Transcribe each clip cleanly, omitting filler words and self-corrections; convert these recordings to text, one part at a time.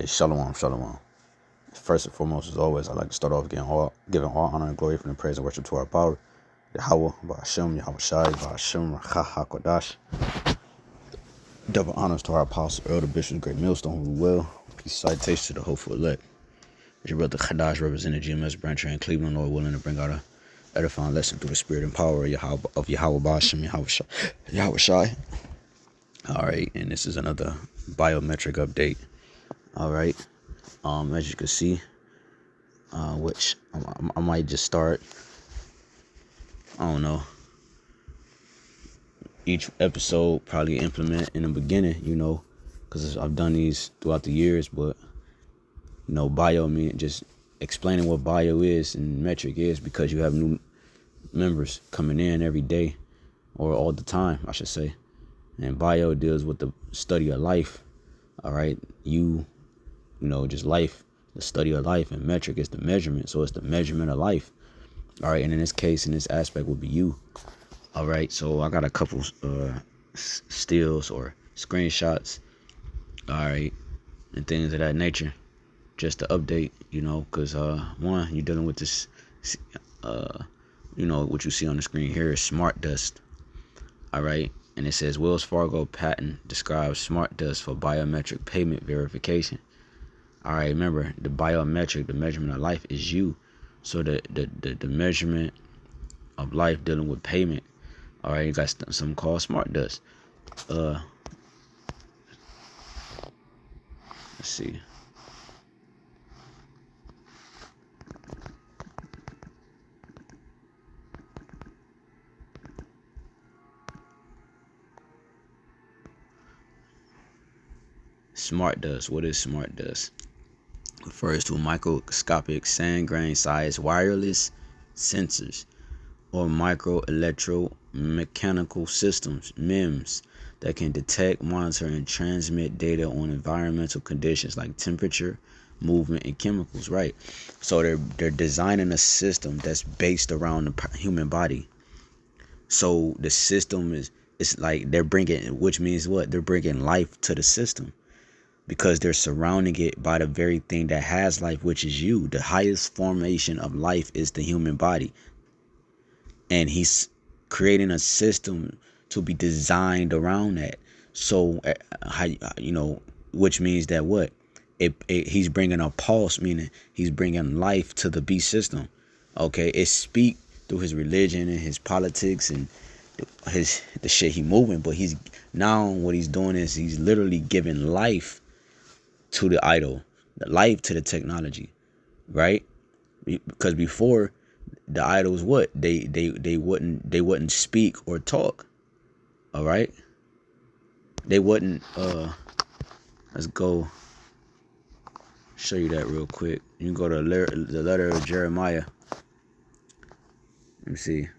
Shalom, shalom. First and foremost, as always, I'd like to start off giving all honor and glory from the praise and worship to our power, Yahweh, Ba'ashem, Yahweh Shai, Ba'ashem, Racha HaKodash. Double honors to our apostle, Elder Bishop, Great Millstone, who well. Peace citation to the hopeful elect. Your brother Kadash represented GMS branch here in Cleveland, Lord willing to bring out a edifying lesson through the spirit and power of Yahweh Ba'ashem, Yahweh Shai. All right, and this is another biometric update. All right. As you can see, which I might just start, I don't know, each episode probably implement in the beginning, because I've done these throughout the years, but, bio mean just explaining what bio is and metric is, because you have new members coming in every day, or all the time, I should say. And bio deals with the study of life, all right? Just life, the study of life, and metric is the measurement. So it's the measurement of life. All right. And in this case, in this aspect would be you. All right. So I got a couple stills or screenshots. All right. And things of that nature just to update, because one, you're dealing with this, what you see on the screen here is smart dust. All right. And it says Wells Fargo patent describes smart dust for biometric payment verification. All right, remember, the biometric, the measurement of life is you. So the measurement of life dealing with payment, all right, you got something called smart dust. Let's see. Smart dust. What is smart dust? Refers to microscopic sand grain sized wireless sensors or micro electromechanical systems, MEMS, that can detect, monitor, and transmit data on environmental conditions like temperature, movement, and chemicals, right? So they're designing a system that's based around the human body. So the system it's like they're bringing, which means what? They're bringing life to the system, because they're surrounding it by the very thing that has life, which is you. The highest formation of life is the human body. And he's creating a system to be designed around that. So, which means that what? He's bringing a pulse, meaning he's bringing life to the beast system. Okay, it speak through his religion and his politics and the shit he moving. But what he's doing is he's literally giving life to the idol, the life to the technology, right? Because before, the idols, what they wouldn't speak or talk. All right, they wouldn't. Let's go show you that real quick. You can go to the letter of Jeremiah. Let me see.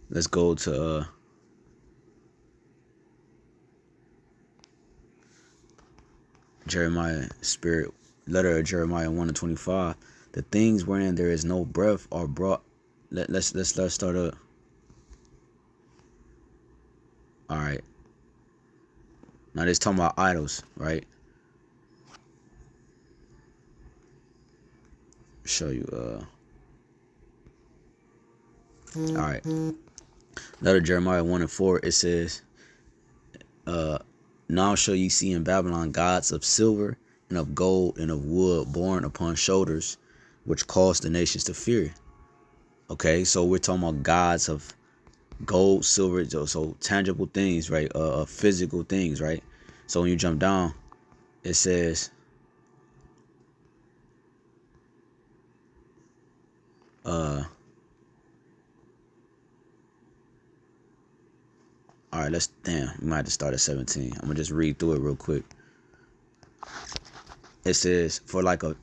Let's go to Jeremiah, spirit, letter of Jeremiah 1:25. The things wherein there is no breath are brought. Let's start up. All right. Now this talking about idols, right? Show you. All right. Letter of Jeremiah 1:4. It says, now shall ye see in Babylon gods of silver and of gold and of wood borne upon shoulders, which cause the nations to fear. Okay, so we're talking about gods of gold, silver, so tangible things, right? Physical things, right? So when you jump down, it says, all right, we might have to start at 17. I'm gonna just read through it real quick. It says,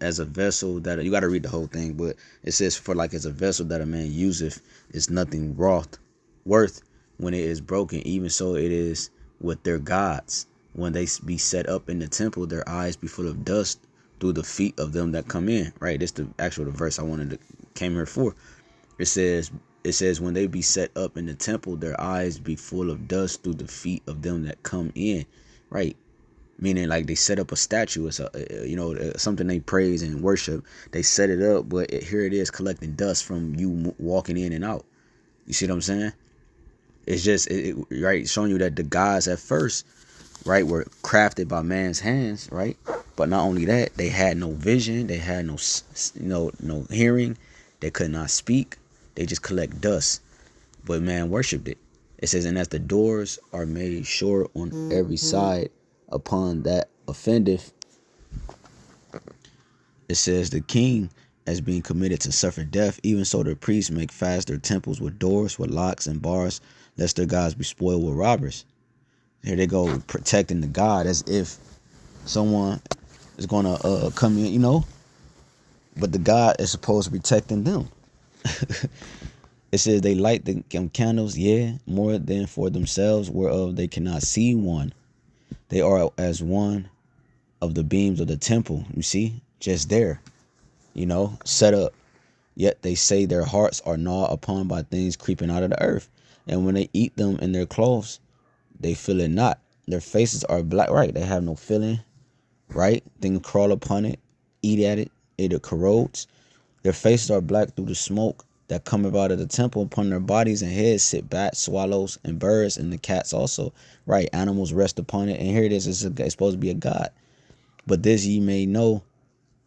as a vessel that, you got to read the whole thing, but it says, as a vessel that a man useth is nothing worth when it is broken, even so it is with their gods. When they be set up in the temple, their eyes be full of dust through the feet of them that come in. Right, this is the verse I came here for. It says, when they be set up in the temple, their eyes be full of dust through the feet of them that come in. Right. meaning like they set up a statue. It's something they praise and worship. They set it up, but here it is collecting dust from you walking in and out. You see what I'm saying? It's just right, showing you that the gods at first, right, were crafted by man's hands, right? But not only that, they had no vision, they had no hearing, they could not speak. They just collect dust, but man worshipped it. It says, and as the doors are made sure on every side upon that offendeth, it says the king as being committed to suffer death, even so the priests make fast their temples with doors, with locks and bars, lest their gods be spoiled with robbers. Here they go protecting the god as if someone is gonna come in, but the god is supposed to be protecting them. It says they light the candles, more than for themselves, whereof they cannot see one. They are as one of the beams of the temple. You see, just there, set up. Yet they say their hearts are gnawed upon by things creeping out of the earth. And when they eat them in their clothes, they feel it not. Their faces are black, right? They have no feeling, right? Things crawl upon it, eat at it, it corrodes. Their faces are black through the smoke that cometh out of the temple. Upon their bodies and heads sit bats, swallows, and birds, and the cats also. Right, animals rest upon it. And here it is, it's supposed to be a god. But this ye may know,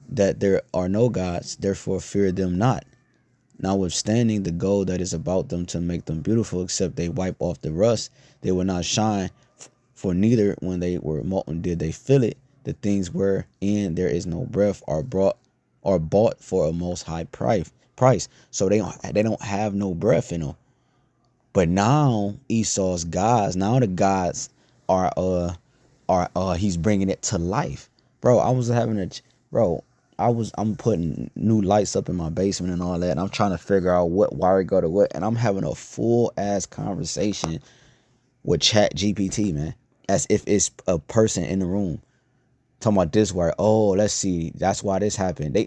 that there are no gods, therefore fear them not. Notwithstanding the gold that is about them to make them beautiful, except they wipe off the rust, they will not shine. For neither when they were molten did they feel it. The things wherein there is no breath are bought for a most high price. So they don't have no breath in them. But now Esau's gods, now the gods are he's bringing it to life. Bro, I'm putting new lights up in my basement and all that, and I'm trying to figure out what wire go to what, and I'm having a full ass conversation with Chat GPT, man, as if it's a person in the room talking about this wire. Oh, let's see, that's why this happened.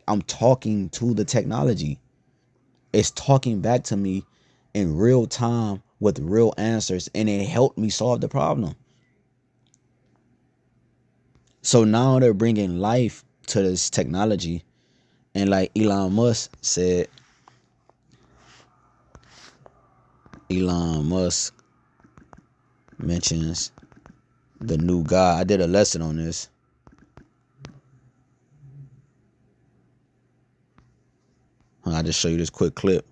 I'm talking to the technology. It's talking back to me in real time with real answers, and it helped me solve the problem. So now they're bringing life to this technology, and like Elon Musk mentions the new God. I did a lesson on this. I'll just show you this quick clip.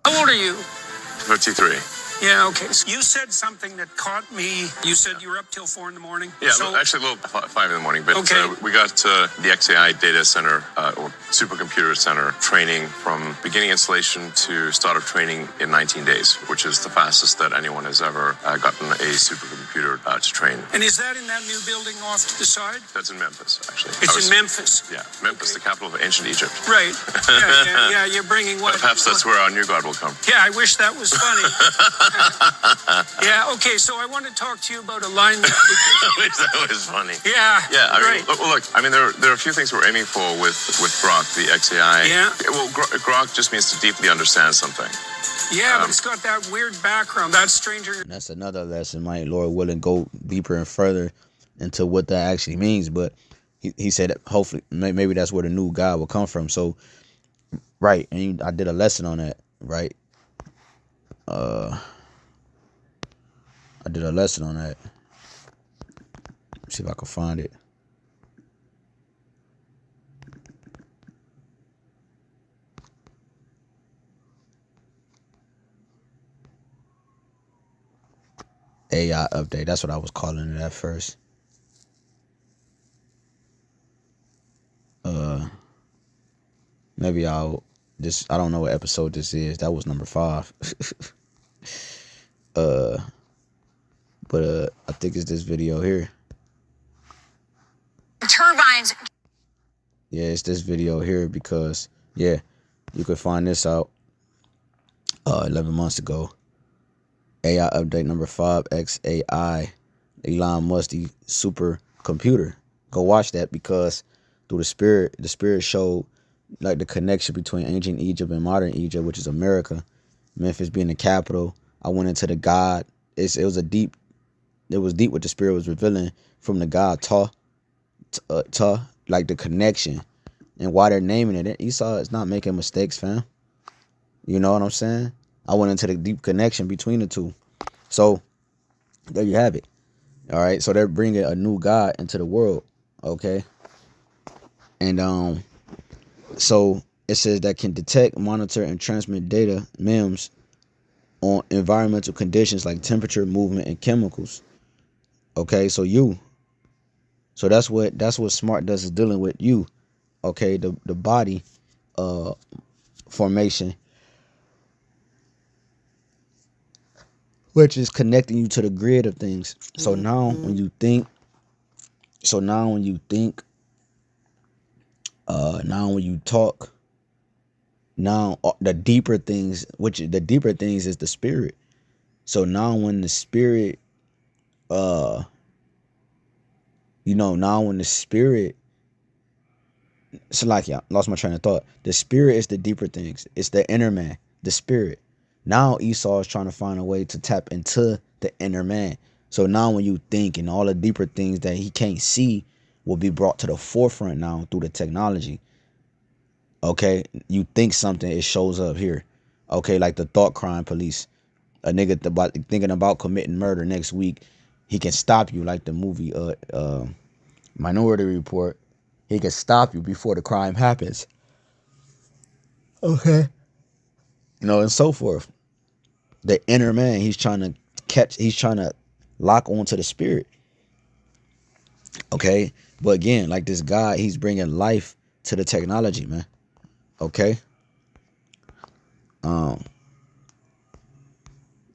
How old are you? 53. Yeah, okay. So you said something that caught me. You said you were up till 4 a.m. Yeah, so, actually a little 5 in the morning. But okay. We got the XAI data center or supercomputer center training from beginning installation to start of training in 19 days, which is the fastest that anyone has ever gotten a supercomputer to train. And is that in that new building off to the side? That's in Memphis, actually. It's in Memphis? Yeah, Memphis, okay. The capital of ancient Egypt. Right. Yeah, you're bringing what? Perhaps that's where our new God will come. Yeah, I wish that was funny. Yeah, okay, so I want to talk to you about alignment. I wish that was funny. Yeah, I mean, look, there are a few things we're aiming for with Grok, the XAI. Yeah. Well, Grok just means to deeply understand something. Yeah, but it's got that weird background. That's stranger. That's another lesson, might Lord willing go deeper and further into what that actually means. But he said that hopefully maybe that's where the new God will come from. So, right, and I did a lesson on that, right? I did a lesson on that. Let's see if I can find it. AI update. That's what I was calling it at first. Maybe I don't know what episode this is. That was number 5. But I think it's this video here. Turbines. Yeah, it's this video here because, yeah, you could find this out 11 months ago. AI update number 5, XAI, Elon Musk supercomputer. Go watch that because through the spirit showed like the connection between ancient Egypt and modern Egypt, which is America, Memphis being the capital. I went into the God. It was deep what the spirit was revealing from the god Ta, like the connection and why they're naming it. Esau is not making mistakes, fam. You know what I'm saying? I went into the deep connection between the two. So there you have it. All right. So they're bringing a new God into the world. Okay. And so it says that can detect, monitor, and transmit data, MEMS, on environmental conditions like temperature, movement, and chemicals. Okay. So that's what smart does is dealing with you. Okay. The body formation, which is connecting you to the grid of things. So now when you think, now when you talk, now the deeper things, which the deeper things is the spirit. So now when the spirit, now when the spirit, so like, yeah, lost my train of thought. The spirit is the deeper things. It's the inner man, the spirit. Now Esau is trying to find a way to tap into the inner man. So now when you think, and all the deeper things that he can't see will be brought to the forefront now through the technology. Okay, you think something, it shows up here. Okay, like the thought crime police. A nigga thinking about committing murder next week, he can stop you, like the movie Minority Report. He can stop you before the crime happens. Okay. And so forth. The inner man, he's trying to lock onto the spirit. Okay. But again, like this guy, he's bringing life to the technology, man. Okay.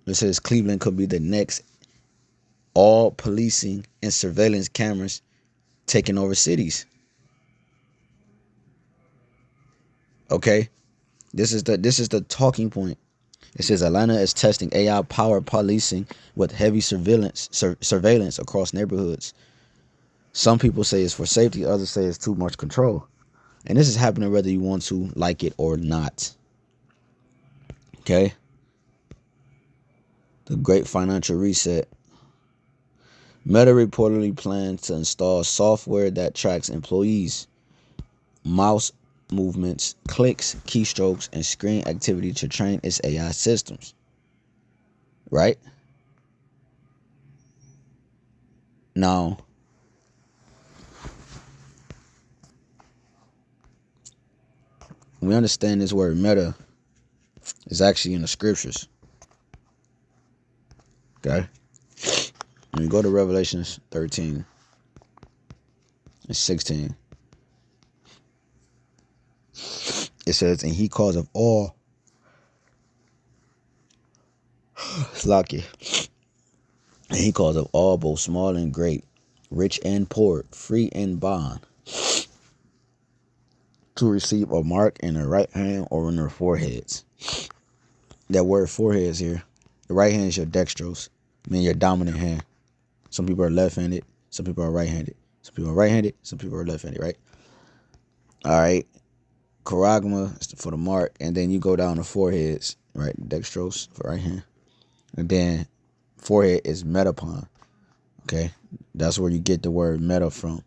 It says Cleveland could be the next all policing and surveillance cameras taking over cities. Okay. This is the talking point. It says Atlanta is testing AI powered policing with heavy surveillance across neighborhoods. Some people say it's for safety, others say it's too much control. And this is happening whether you want to like it or not. Okay. The Great Financial Reset. Meta reportedly plans to install software that tracks employees' mouse movements, clicks, keystrokes, and screen activity to train its AI systems. Right? Now, we understand this word meta is actually in the scriptures. Okay? When you go to Revelations 13 and 16, it says, and he calls of all, Slacky, and he calls of all, both small and great, rich and poor, free and bond, to receive a mark in their right hand or in their foreheads. That word foreheads here, the right hand is your dextrose, meaning your dominant hand. Some people are left-handed, some people are right-handed. Some people are right-handed, some people are left-handed, right? All right. Charagma is for the mark, and then you go down to foreheads, right? Dextrose for right hand. And then forehead is metapon. Okay? That's where you get the word meta from. It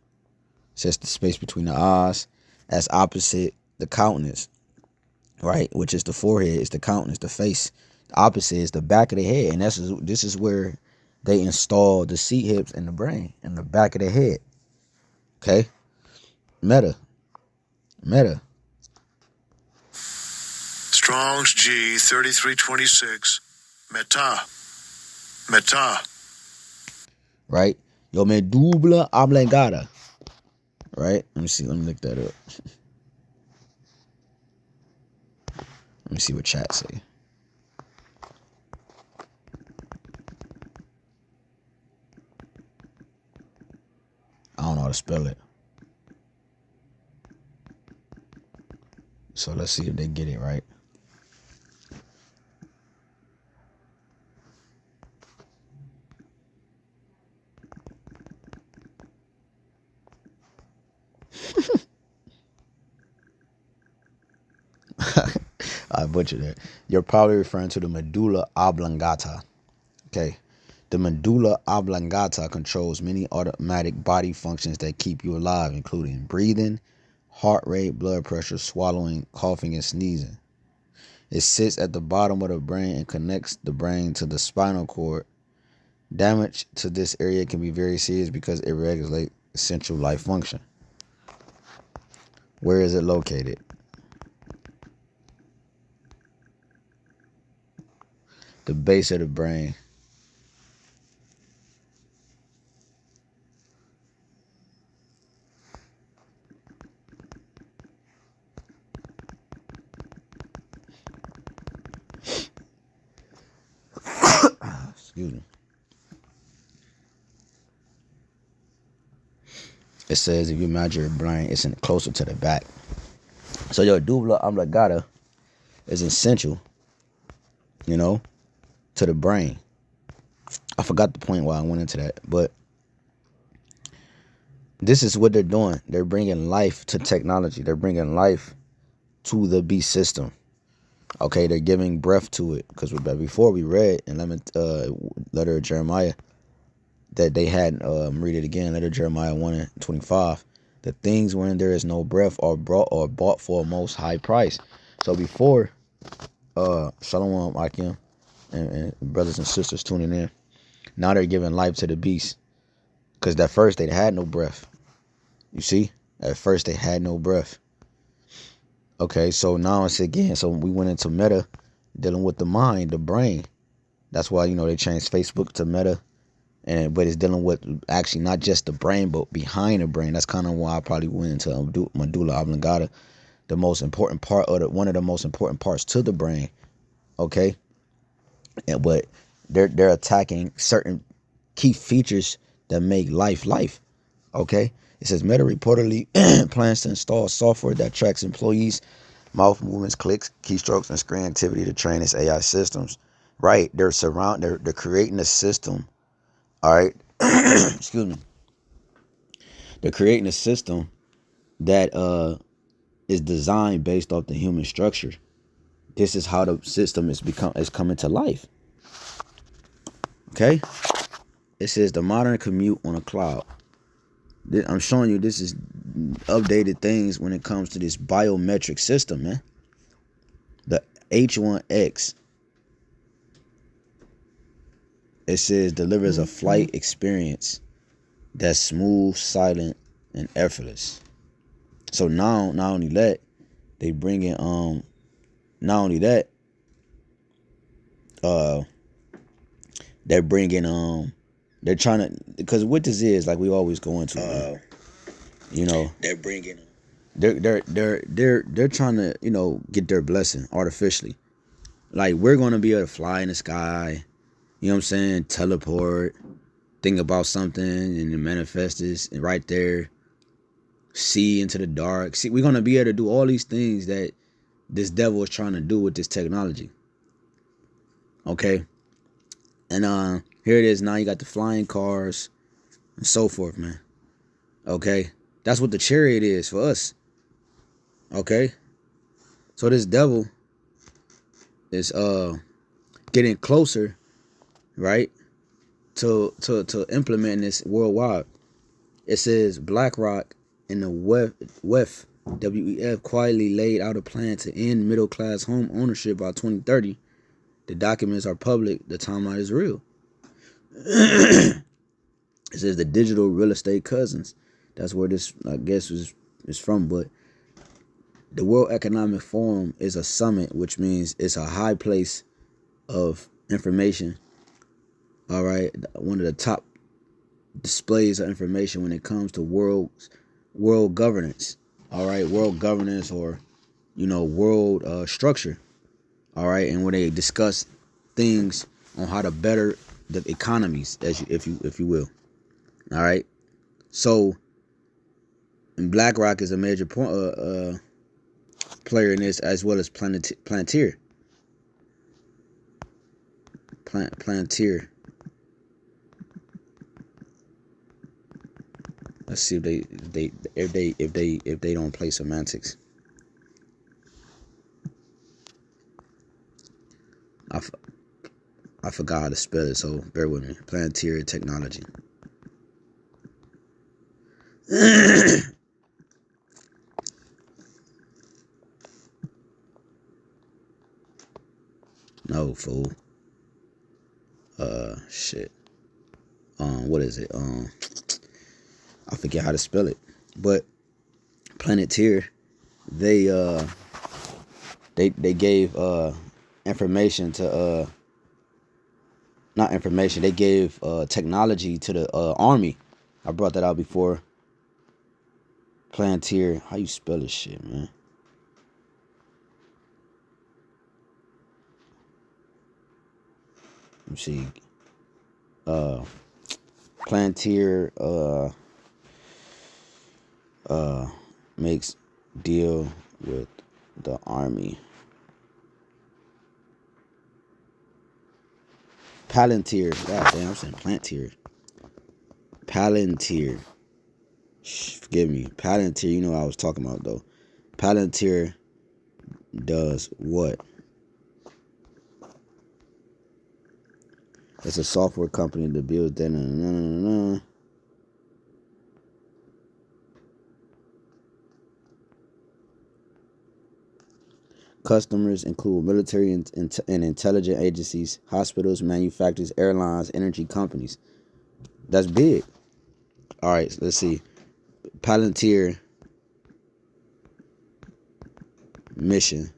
says the space between the eyes. As opposite the countenance, right? Which is the forehead, is the countenance, the face. The opposite is the back of the head. And this is where they install the seat hips in the brain, in the back of the head. Okay? Meta. Strong's G 3326. Meta. Right? Yo me dubla oblongata. Right? Let me look that up. Let me see what chat say. I don't know how to spell it. So let's see if they get it right. I butchered it. You're probably referring to the medulla oblongata. Okay. The medulla oblongata controls many automatic body functions that keep you alive, including breathing, heart rate, blood pressure, swallowing, coughing, and sneezing. It sits at the bottom of the brain and connects the brain to the spinal cord. Damage to this area can be very serious because it regulates essential life function. Where is it located? The base of the brain. Excuse me. It says if you imagine your brain, it's closer to the back. So your medulla oblongata is essential, to the brain. I forgot the point why I went into that, but this is what they're doing. They're bringing life to technology. They're bringing life to the beast system. Okay, they're giving breath to it, because before we read in letter of Jeremiah that they had, read it again, letter of Jeremiah 1:25, the things wherein there is no breath are bought for a most high price. So before, Shalom Akim and brothers and sisters tuning in, now they're giving life to the beast, because at first they had no breath. You see, at first they had no breath. Okay, so now it's again. So we went into Meta, dealing with the mind, the brain. That's why they changed Facebook to Meta, but it's dealing with actually not just the brain, but behind the brain. That's kind of why I probably went into medulla oblongata, the most important part, or one of the most important parts to the brain. Okay, but they're attacking certain key features that make life. Okay. It says Meta reportedly plans to install software that tracks employees' mouth movements, clicks, keystrokes, and screen activity to train its AI systems. Right? They're creating a system. All right. Excuse me. They're creating a system that is designed based off the human structure. This is how the system is coming to life. Okay. It says the modern commute on a cloud. I'm showing you this is updated things when it comes to this biometric system, man. The H1X. It says delivers a flight experience that's smooth, silent, and effortless. So now, not only that, they bring in not only that, they're bringing they're trying to, because what this is, like we always go into, they're bringing, they're trying to, get their blessing artificially. Like, we're going to be able to fly in the sky, you know what I'm saying, teleport, think about something and it manifests and right there, see into the dark. See, we're going to be able to do all these things that this devil is trying to do with this technology. Okay. And here it is now. You got the flying cars and so forth, man. Okay. That's what the chariot is for us. Okay. So this devil is getting closer, right, to implementing this worldwide. It says BlackRock and the WEF quietly laid out a plan to end middle class home ownership by 2030. The documents are public. The timeline is real. It says the digital real estate cousins. That's where this, I guess, is from. But the World Economic Forum is a summit, which means it's a high place of information. All right. One of the top displays of information when it comes to world governance. All right. World governance, or, world structure. All right. And where they discuss things on how to better the economies, if you will. All right. So, and BlackRock is a major player in this, as well as Palantir. Palantir. Let's see if they don't play semantics. I I forgot how to spell it, so bear with me. Planetary technology. No, fool. Shit. What is it? I forget how to spell it. But Planeteer, they gave information to not information. They gave technology to the army. I brought that out before. Planeteer. How you spell this shit, man? Let me see. Planeteer makes deal with the army. Palantir. God damn, I'm saying Planteer. Palantir. Forgive me. Palantir, you know what I was talking about though. Palantir does what? It's a software company that builds that. Customers include military and intelligence agencies, hospitals, manufacturers, airlines, energy companies. That's big. All right, let's see. Palantir mission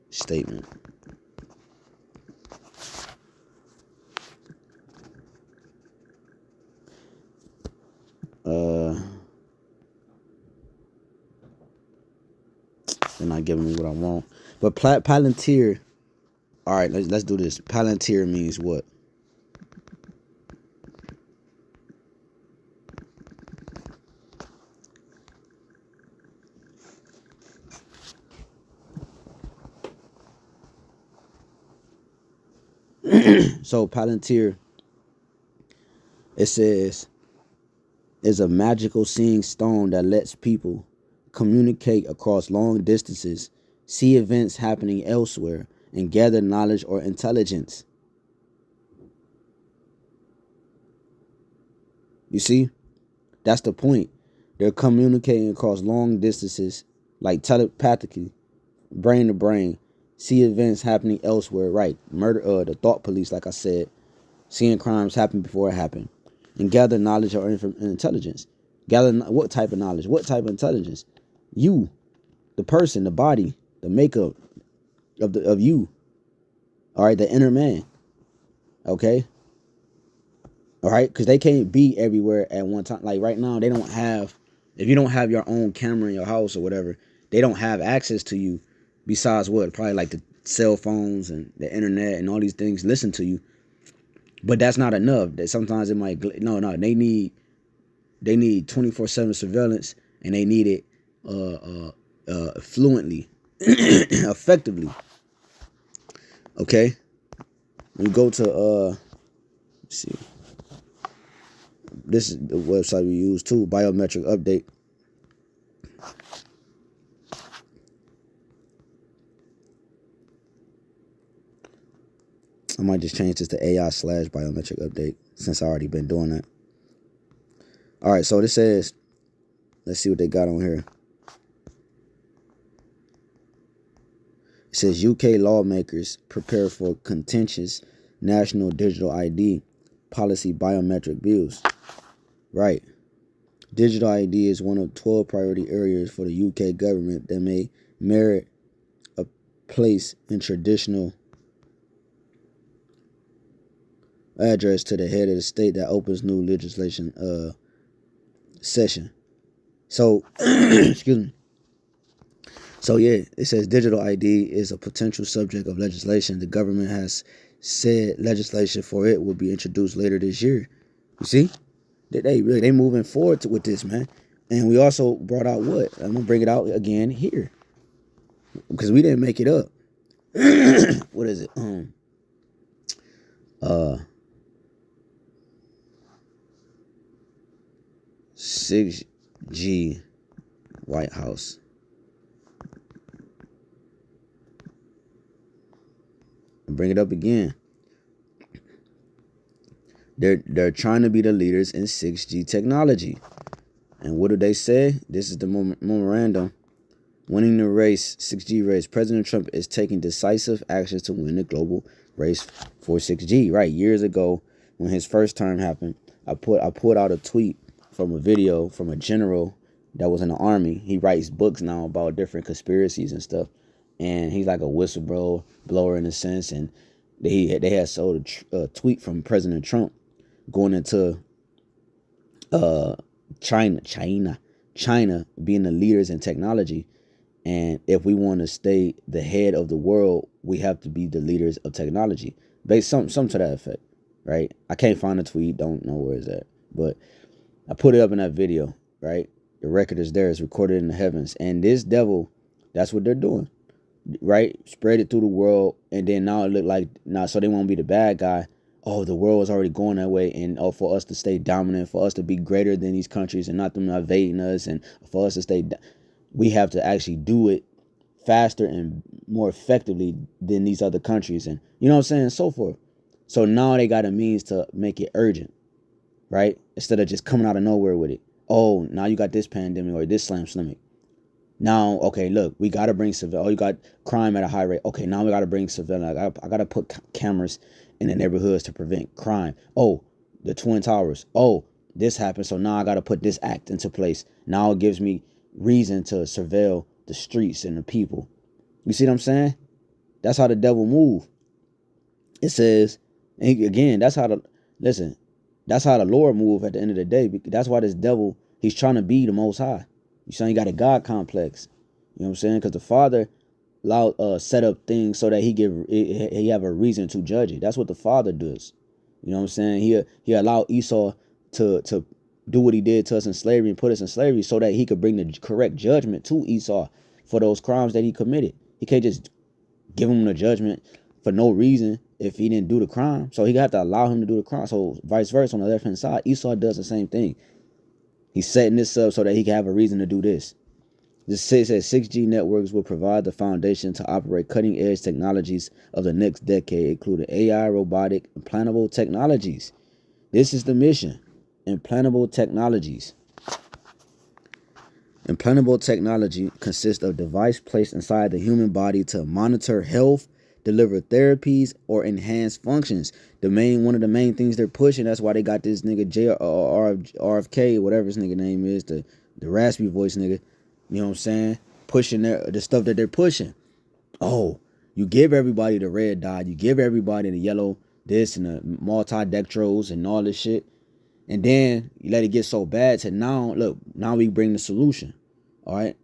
statement. They're not giving me what I want. But Palantir. All right, let's do this. Palantir means what? So Palantir, it says, is a magical seeing stone that lets people communicate across long distances, see events happening elsewhere, and gather knowledge or intelligence. You see? That's the point. They're communicating across long distances, like telepathically, brain to brain, see events happening elsewhere, right? Murder, the thought police, like I said, seeing crimes happen before it happened, and gather knowledge or intelligence. Gather what type of knowledge? What type of intelligence? You, the person, the body, the makeup of you. All right, the inner man. Okay. All right, because they can't be everywhere at one time. Like right now, they don't have. If you don't have your own camera in your house or whatever, they don't have access to you. Besides what? Probably like the cell phones and the internet and all these things listen to you. But that's not enough. That sometimes it might. No. They need 24/7 surveillance, and they need it fluently, effectively. Okay. When you go to let's see. This is the website we use too. Biometric update. I might just change this to AI/biometric update since I already been doing that. All right, so this says, let's see what they got on here. It says UK lawmakers prepare for contentious national digital ID policy biometric bills. Right. Digital ID is one of 12 priority areas for the UK government that may merit a place in traditional address to the head of the state that opens new legislation session. So, excuse me. So yeah, it says digital ID is a potential subject of legislation. The government has said legislation for it will be introduced later this year. You see? They moving forward with this, man. And we also brought out what? I'm gonna bring it out again here because we didn't make it up. What is it? 6G White House. I'll bring it up again. They're trying to be the leaders in 6G technology. And what do they say? This is the memorandum. Winning the race, 6G race. President Trump is taking decisive actions to win the global race for 6G. Right, years ago, when his first term happened, I put out a tweet from a video from a general that was in the army. He writes books now about different conspiracies and stuff, and he's like a whistleblower in a sense. And they had sold a tweet from President Trump going into China being the leaders in technology. And if we want to stay the head of the world, we have to be the leaders of technology. Based some to that effect, right? I can't find a tweet, don't know where it's at, but I put it up in that video, right? The record is there, it's recorded in the heavens. And this devil, that's what they're doing, right? Spread it through the world, and then now it look like so they won't be the bad guy. Oh, the world is already going that way, and for us to stay dominant, for us to be greater than these countries and not them invading us, and for us to stay, we have to actually do it faster and more effectively than these other countries, and you know what I'm saying, and so forth. So now they got a means to make it urgent, right? Instead of just coming out of nowhere with it. Oh, now you got this pandemic or this slam. Now, okay, look, we got to bring surveillance. Oh, you got crime at a high rate. Okay, now we got to bring surveillance. I got to put cameras in the neighborhoods to prevent crime. Oh, the Twin Towers. Oh, this happened. So now I got to put this act into place. Now it gives me reason to surveil the streets and the people. You see what I'm saying? That's how the devil move. It says, again, that's how the Lord move at the end of the day. That's why this devil, he's trying to be the Most High. You saying he got a God complex. You know what I'm saying? Because the Father set up things so that he have a reason to judge it. That's what the Father does. You know what I'm saying? He allowed Esau to do what he did to us in slavery and put us in slavery so that he could bring the correct judgment to Esau for those crimes that he committed. He can't just give him the judgment for no reason if he didn't do the crime. So he got to allow him to do the crime. So vice versa, on the left hand side, Esau does the same thing. He's setting this up so that he can have a reason to do this. This says that 6G networks will provide the foundation to operate cutting-edge technologies of the next decade, including AI, robotic, implantable technologies. This is the mission. Implantable technologies. Implantable technology consists of a device placed inside the human body to monitor health, deliver therapies, or enhance functions. One of the main things they're pushing, that's why they got this nigga RFK, whatever his nigga name is, the raspy voice nigga, you know what I'm saying? Pushing the stuff that they're pushing. Oh, you give everybody the red dye, you give everybody the yellow this and the multi-dextrose and all this shit. And then you let it get so bad to now we bring the solution. All right?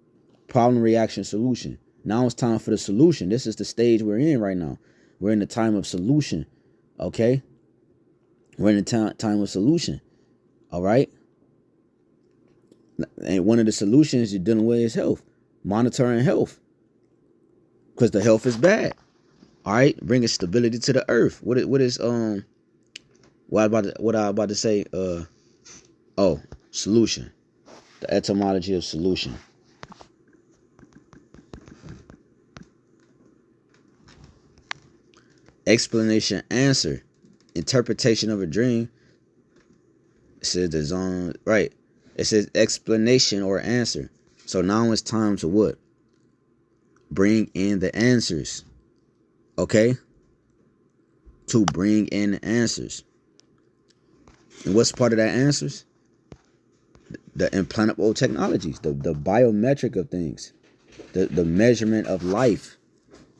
Problem, reaction, solution. Now it's time for the solution. This is the stage we're in right now. We're in the time of solution. Okay? We're in the time of solution. All right? And one of the solutions you're dealing with is health. Monitoring health. Because the health is bad. All right? Bringing stability to the earth. What I about to say? Solution. The etymology of solution. Explanation, answer, interpretation of a dream. It says the zone, right? It says explanation or answer. So now it's time to what? Bring in the answers. Okay? To bring in the answers. And what's part of that answers? The implantable technologies, the biometric of things, the measurement of life.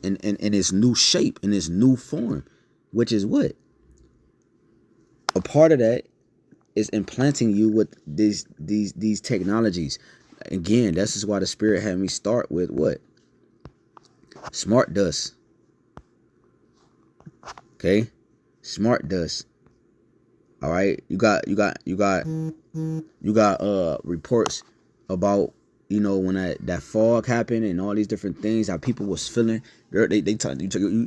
In its new shape, in its new form, which is what? A part of that is implanting you with these technologies. Again, this is why the Spirit had me start with what? Smart dust. Okay? Smart dust. All right? You got reports about, you know, when that fog happened and all these different things, how people was feeling. You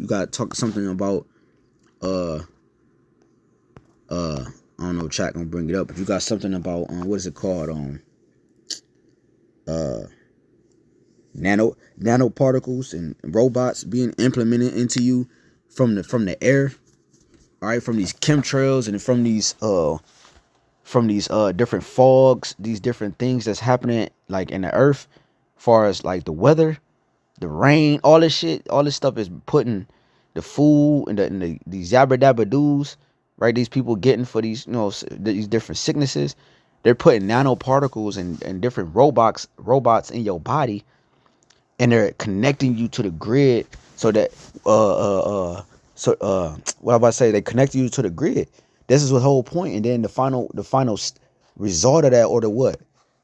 got to talk something about I don't know, chat gonna bring it up, but you got something about what is it called, nanoparticles and robots being implemented into you from the air, all right, from these chemtrails and from these different fogs, these different things that's happening like in the earth, far as like the weather, the rain, all this shit, all this stuff is putting the food and these yabba dabba doos, right? These people getting for these, these different sicknesses. They're putting nanoparticles and different robots in your body, and they're connecting you to the grid so that what about to say, they connect you to the grid. This is the whole point. And then the final result of that, or the what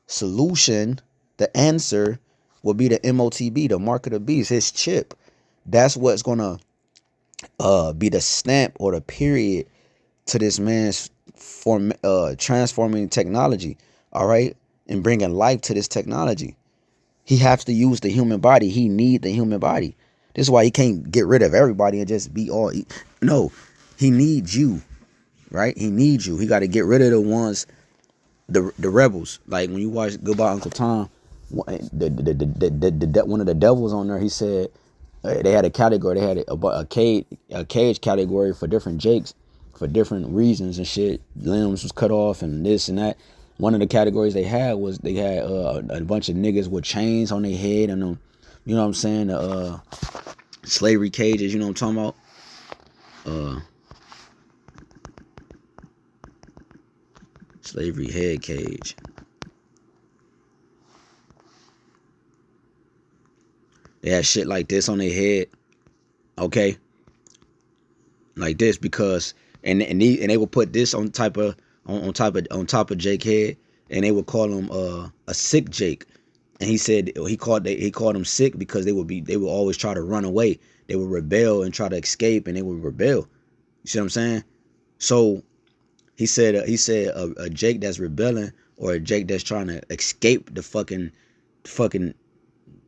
solution, the answer will be the MOTB, the mark of the beast, his chip. That's what's gonna be the stamp or the period to this man's transforming technology, all right, and bringing life to this technology. He has to use the human body. He need the human body. This is why he can't get rid of everybody and just be all. No, he needs you, right? He needs you. He got to get rid of the ones, the rebels. Like when you watch Goodbye Uncle Tom, one of the devils on there, he said they had a category. They had a cage category for different Jakes for different reasons and shit. Limbs was cut off and this and that. One of the categories they had was a bunch of niggas with chains on their head and them, you know what I'm saying? Slavery cages, you know what I'm talking about? Slavery head cage. They had shit like this on their head, okay? Like this, because and they would put this on top of Jake head, and they would call him a sick Jake. And he said he called him sick because they would always try to run away. They would rebel and try to escape, and they would rebel. You see what I'm saying? So he said a Jake that's rebelling, or a Jake that's trying to escape the fucking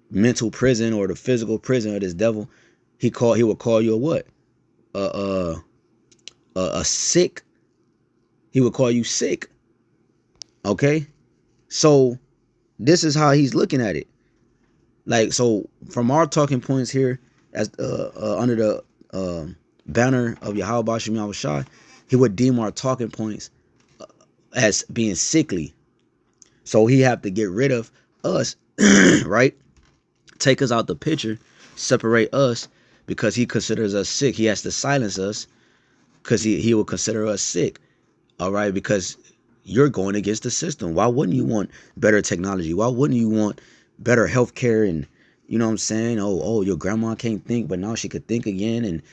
mental prison or the physical prison of this devil, he would call you a what? A sick. He would call you sick. Okay? So this is how he's looking at it. Like, so from our talking points here, as under the banner of Yahweh Shem Yahushua, he would deem our talking points as being sickly. So he have to get rid of us, right? Take us out the picture, separate us, because he considers us sick. He has to silence us because he will consider us sick. All right, because you're going against the system. Why wouldn't you want better technology? Why wouldn't you want better healthcare? And you know what I'm saying? Oh, your grandma can't think, but now she could think again. And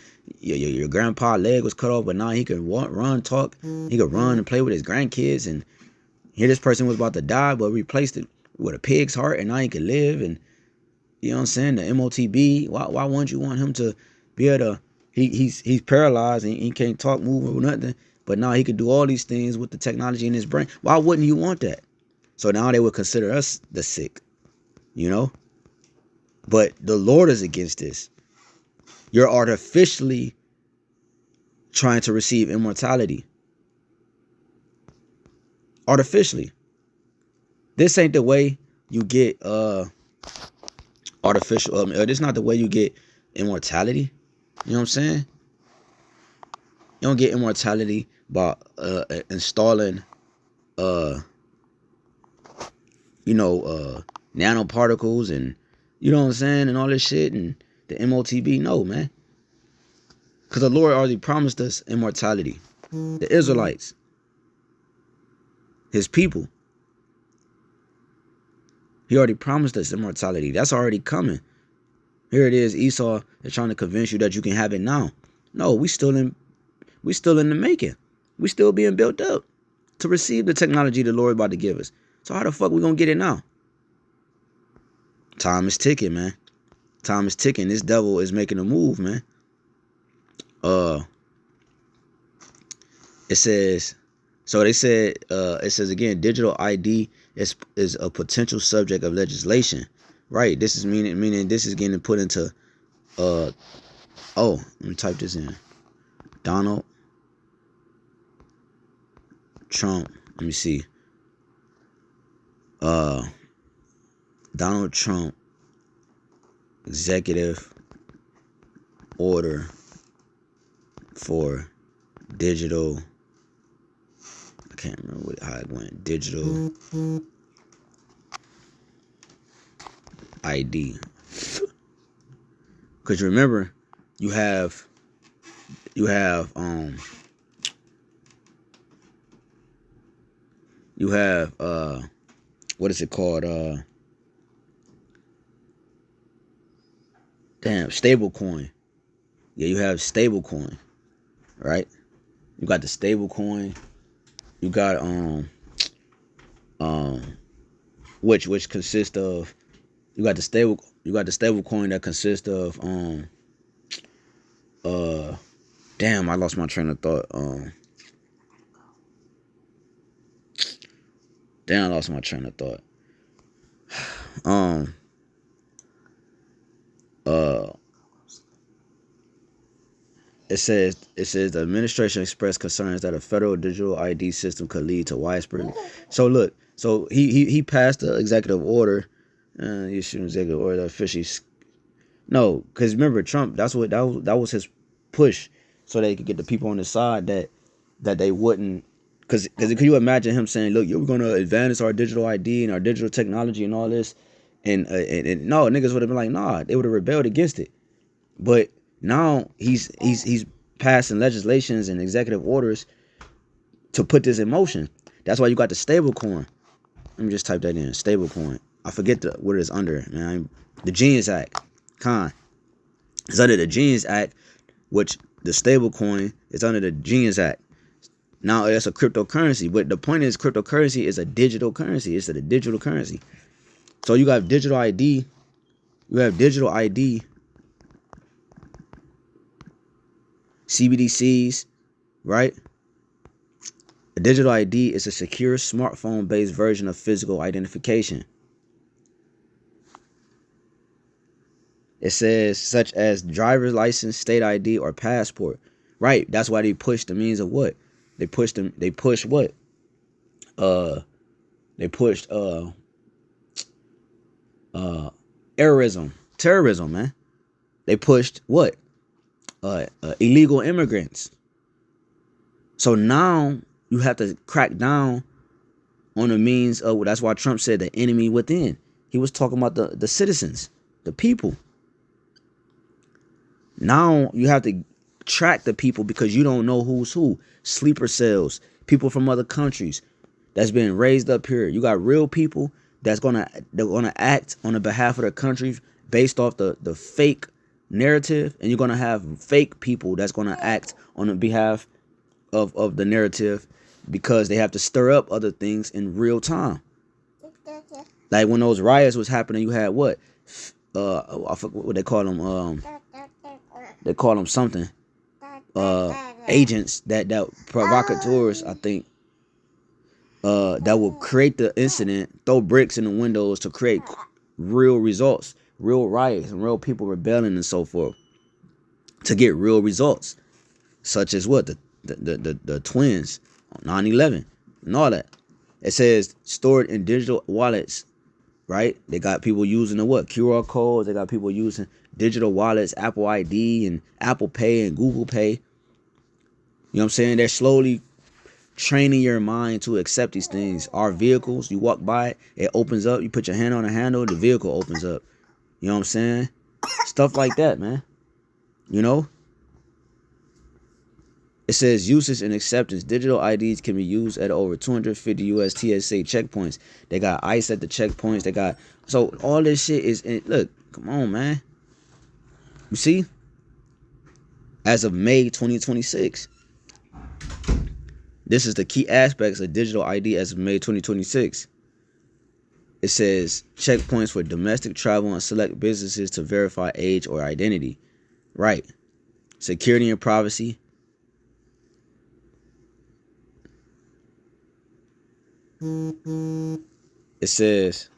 your grandpa leg was cut off, but now he can walk, run, talk. He could run and play with his grandkids. And here this person was about to die, but replaced it with a pig's heart, and now he can live. And you know what I'm saying? The MOTB. Why wouldn't you want him to be able to? He's paralyzed and he can't talk, move, or nothing. But now he can do all these things with the technology in his brain. Why wouldn't you want that? So now they would consider us the sick, you know? But the Lord is against this. You're artificially trying to receive immortality. Artificially. This ain't the way you get artificial. This is not the way you get immortality. You know what I'm saying? You don't get immortality by installing nanoparticles and you know what I'm saying, and all this shit and the MOTB. No, man. Because the Lord already promised us immortality. The Israelites, his people. He already promised us immortality. That's already coming. Here it is. Esau is trying to convince you that you can have it now. No, we still in the making. We still being built up to receive the technology the Lord about to give us. So how the fuck we gonna get it now? Time is ticking, man. Time is ticking. This devil is making a move, man. It says, so they said, it says again, digital ID is a potential subject of legislation. Right. This is meaning this is getting put into, let me type this in. Donald Trump. Let me see. Donald Trump executive order for digital. I can't remember how it went. Digital ID. Because remember, you have what is it called? Stable coin. Yeah, you have stable coin, right? You got the stable coin. You got which consists of, you got the stable coin that consists of damn, I lost my train of thought. Damn, I lost my train of thought. It says the administration expressed concerns that a federal digital ID system could lead to widespread. So look, so he passed the executive order. You should executive order officially. No, because remember Trump. That was his push, so they could get the people on the side that they wouldn't. Because can you imagine him saying, "Look, we're gonna advance our digital ID and our digital technology and all this," and no, niggas would have been like, "Nah," they would have rebelled against it. But now he's passing legislations and executive orders to put this in motion. That's why you got the stable coin. Let me just type that in. Stable coin. I forget what it is under, man. The Genius Act. It's under the Genius Act, which the stable coin is under the Genius Act. Now it's a cryptocurrency, but the point is cryptocurrency is a digital currency. It's a digital currency. So you got digital ID. You have digital ID. CBDCs, right? A digital ID is a secure smartphone-based version of physical identification. It says such as driver's license, state ID, or passport. Right. That's why they push the means of what? They pushed what? They pushed terrorism, man. They pushed what? Illegal immigrants. So now you have to crack down on the means of, that's why Trump said the enemy within. He was talking about the citizens, the people. Now you have to track the people because you don't know who's who. Sleeper cells, people from other countries that's been raised up here. You got real people they're gonna act on the behalf of the country based off the fake narrative, and you're gonna have fake people that's gonna act on the behalf of the narrative because they have to stir up other things in real time. Like when those riots was happening, you had what? I forget what they call them. They call them something. Agents that provocateurs, I think. That will create the incident, throw bricks in the windows to create real results, real riots, and real people rebelling and so forth, to get real results, such as what the twins on 9/11 and all that. It says stored in digital wallets, right? They got people using the what? QR codes. They got people using digital wallets, Apple ID and Apple Pay and Google Pay. You know what I'm saying? They're slowly training your mind to accept these things. Our vehicles, you walk by it, it opens up. You put your hand on the handle, the vehicle opens up. You know what I'm saying? Stuff like that, man. You know? It says usage and acceptance. Digital IDs can be used at over 250 US TSA checkpoints. They got ICE at the checkpoints. They got, so all this shit is in, look, come on, man. You see? As of May 2026. This is the key aspects of digital ID as of May 2026. It says checkpoints for domestic travel and select businesses to verify age or identity. Right. Security and privacy. It says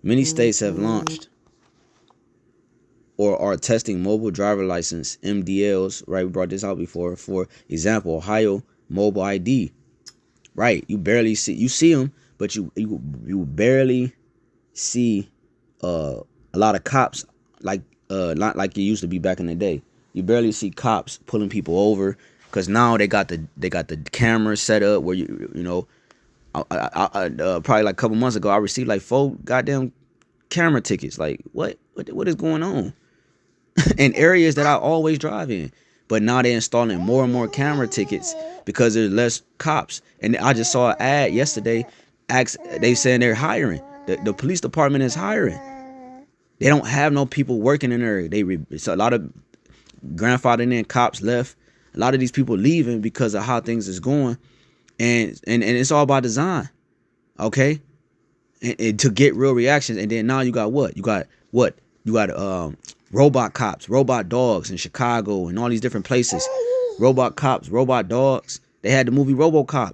many states have launched or are testing mobile driver license MDLs. Right, we brought this out before. For example, Ohio mobile ID. Right, you barely see, you see them, but you barely see a lot of cops like not like it used to be back in the day. You barely see cops pulling people over because now they got the camera set up where you know. Probably like a couple months ago, I received like 4 goddamn camera tickets. Like what is going on? In areas that I always drive in. But now they're installing more and more camera tickets because there's less cops. And I just saw an ad yesterday. They saying they're hiring. The police department is hiring. They don't have no people working in there. It's a lot of grandfathering in cops left. A lot of these people leaving because of how things is going. And it's all by design. Okay? And to get real reactions. And then now you got what? You got robot cops, robot dogs in Chicago and all these different places. Robot cops, robot dogs. They had the movie RoboCop.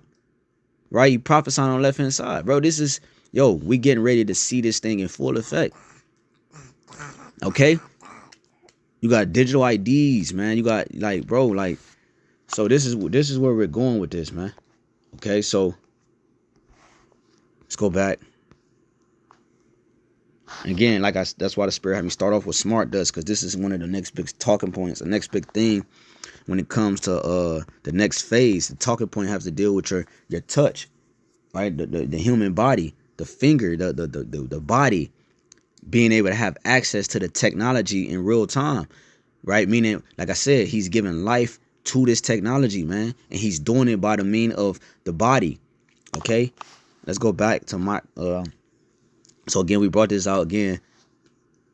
Right? You prophesying on the left hand side. Bro, this is, we getting ready to see this thing in full effect. Okay? You got digital IDs, man. You got so this is where we're going with this, man. Okay, so let's go back. Again, that's why the Spirit had me start off with smart dust, because this is one of the next big talking points, the next big thing when it comes to the next phase. The talking point has to deal with your touch, right? The human body, the finger, the body being able to have access to the technology in real time, right? Meaning, like I said, he's giving life to this technology, man, and he's doing it by the mean of the body. Okay, let's go back to my so again, we brought this out again.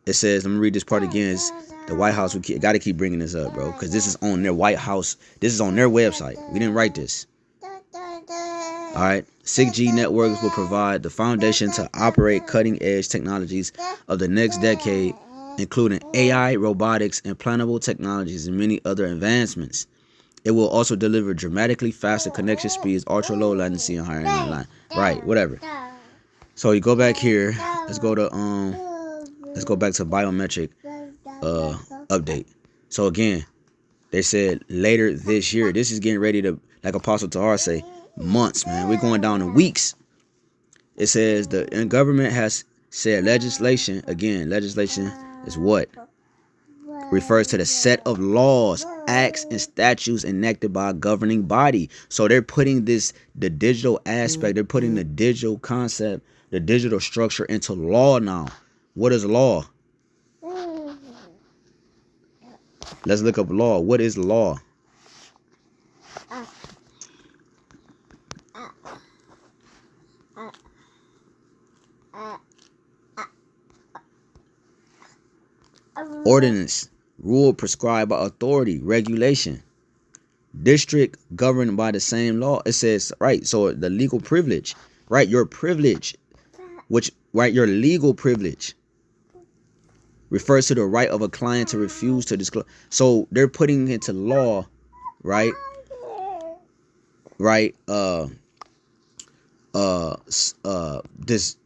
It says, let me read this part again. It's the White House. We got to keep bringing this up, bro, because this is on their White House. This is on their website. We didn't write this. All right. 6G networks will provide the foundation to operate cutting-edge technologies of the next decade, including AI, robotics, implantable technologies, and many other advancements. It will also deliver dramatically faster connection speeds, ultra-low latency, and higher internet line. Right. Whatever. So you go back here. Let's go back to biometric update. So again, they said later this year. This is getting ready to, like Apostle Tahar say, months, man. We're going down to weeks. It says the government has said legislation. Again, legislation is what? Refers to the set of laws, acts, and statutes enacted by a governing body. So they're putting the digital aspect, they're putting the digital concept, the digital structure into law now. What is law? Let's look up law. What is law? Ordinance, rule prescribed by authority, regulation. District governed by the same law. It says, right, so the legal privilege, right, your privilege, your legal privilege refers to the right of a client to refuse to disclose. So they're putting into law, right, this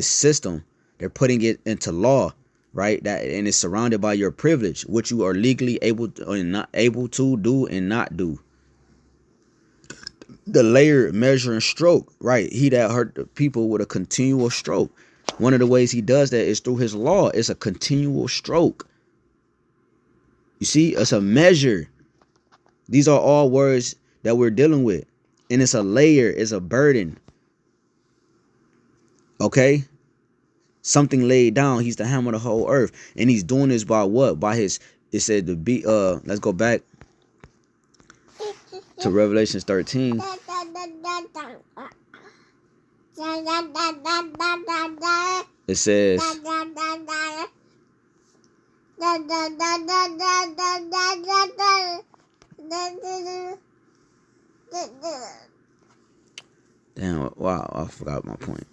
system. They're putting it into law, right? That, and it's surrounded by your privilege, which you are legally able to, or not able to do and not do. The layer, measure, and stroke, right? He that hurt the people with a continual stroke. One of the ways he does that is through his law. It's a continual stroke. You see, it's a measure. These are all words that we're dealing with. And it's a layer, it's a burden. Okay? Something laid down. He's the hammer of the whole earth. And he's doing this by what? By his, it said to be, let's go back to Revelation 13. It says, damn, wow, I forgot my point.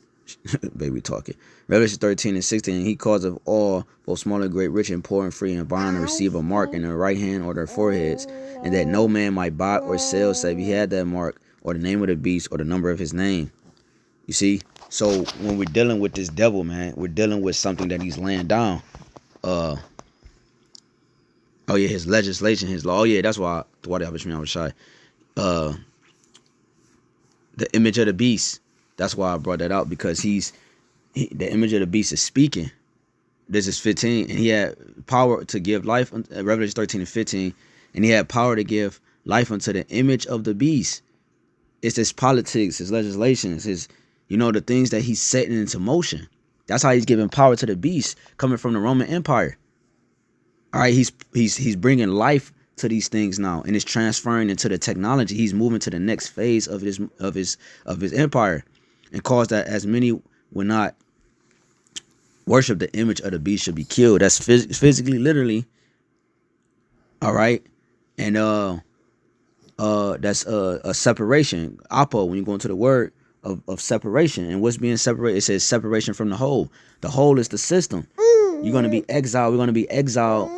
Baby talking. Revelation 13 and 16. He caused of all, both small and great, rich and poor and free and bond, to receive a mark in their right hand or their foreheads, and that no man might buy or sell save he had that mark, or the name of the beast, or the number of his name. You see? So when we're dealing with this devil, man, we're dealing with something that he's laying down. Oh yeah, his legislation, his law. Oh yeah, that's why I was shy. The image of the beast. That's why I brought that out, because the image of the beast is speaking. This is 15, and he had power to give life. Revelation 13 and 15, and he had power to give life unto the image of the beast. It's his politics, his legislations, his, the things that he's setting into motion. That's how he's giving power to the beast coming from the Roman Empire. All right, he's bringing life to these things now, and it's transferring into the technology. He's moving to the next phase of his empire, and cause that as many will not worship the image of the beast should be killed. That's physically, literally. All right, and that's a separation. Apo, when you go into the word of separation, and what's being separated, it says separation from the whole. The whole is the system. You're going to be exiled. We're going to be exiled.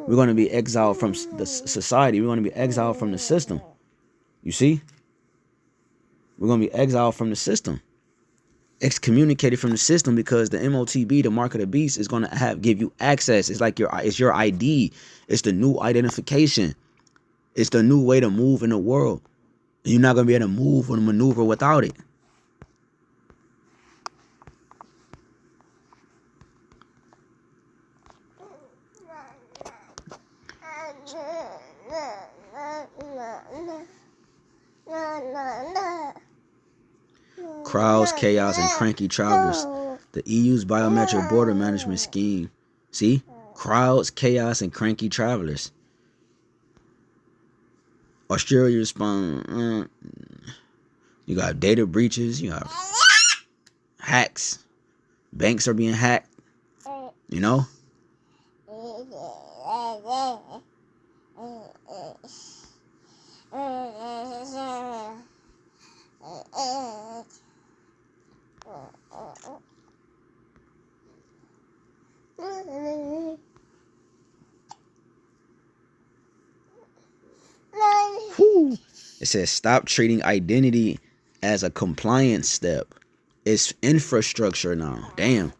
We're going to be exiled from the society. We're going to be exiled from the system. You see? We're going to be exiled from the system. Excommunicated from the system, because the MOTB, the mark of the beast, is going to give you access. It's like it's your ID. It's the new identification. It's the new way to move in the world. And you're not going to be able to move or maneuver without it. Crowds, chaos, and cranky travelers. The EU's biometric border management scheme. See? Crowds, chaos, and cranky travelers. Australia respond. You got data breaches. You got hacks. Banks are being hacked. You know? It says stop treating identity as a compliance step. It's infrastructure now. Damn.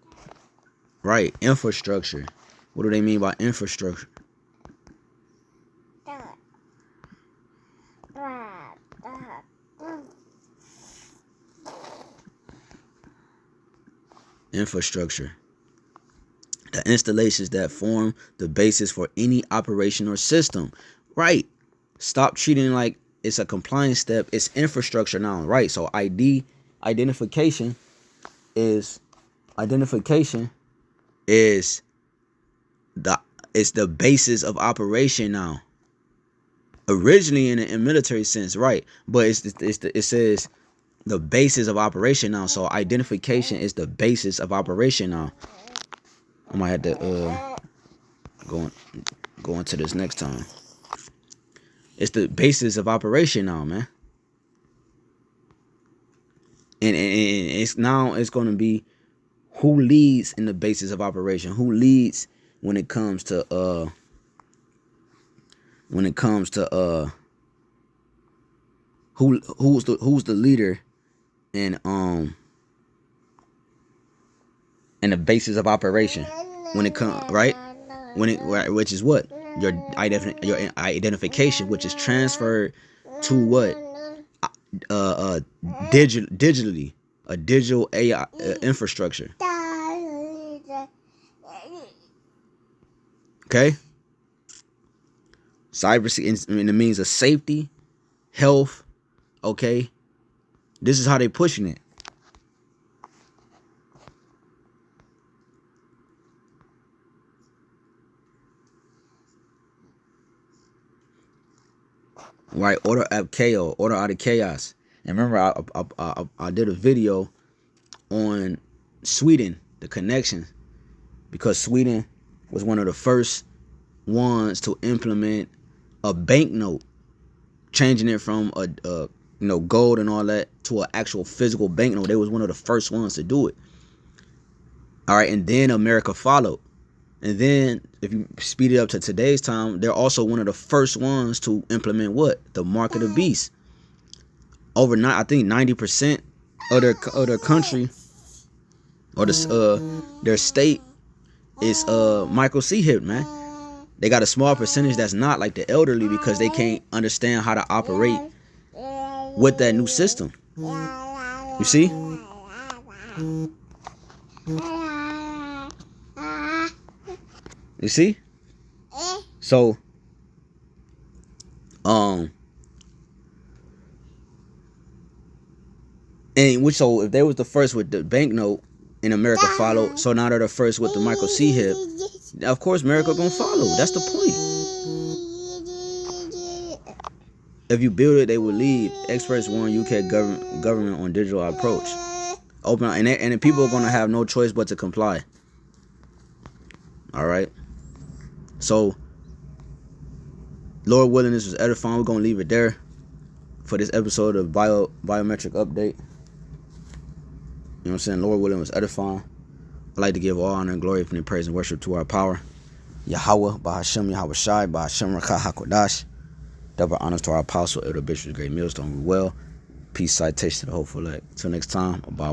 Right, infrastructure. What do they mean by infrastructure? Infrastructure. The installations that form the basis for any operation or system. Right. Stop treating it like it's a compliance step. It's infrastructure now. Right. So identification is the basis of operation now. Originally in a military sense, right? But it says the basis of operation now. So identification is the basis of operation now. I might have to go into this next time. It's the basis of operation now, man. And it's going to be who leads in the basis of operation. Who leads when it comes to who's the leader in the basis of operation when it comes, right? Which is what? Your identification, which is transferred to what? Digitally, a digital AI infrastructure. Okay? Cyber in the means of safety, health, okay? This is how they pushing it. Right, order out chaos, order out of chaos. And remember, I did a video on Sweden, the connection, because Sweden was one of the first ones to implement a banknote, changing it from a gold and all that to an actual physical banknote. They was one of the first ones to do it. All right, and then America followed. And then if you speed it up to today's time, they're also one of the first ones to implement what? The mark of the beast. Overnight, I think 90% of their country or their state is micro C-hip, man. They got a small percentage that's not, like the elderly, because they can't understand how to operate with that new system. You see? You see? So, so if they was the first with the banknote and America followed, so now they're the first with the Michael C. hip. Of course, America gonna follow. That's the point. If you build it, they will lead. Experts warn UK government on digital approach. Open and the people are gonna have no choice but to comply. All right. So, Lord willing, this was edifying. We're gonna leave it there for this episode of Biometric Update. You know what I'm saying? Lord willing was edifying. I'd like to give all honor and glory and praise and worship to our power. Yahweh, Bahashem, Yahweh Shai, Bahashem, Rakah HaKodash. Double honors to our apostle, Elder Bishop, Great Millstone. Well, peace, citation to the hopeful elect. Till next time, bye.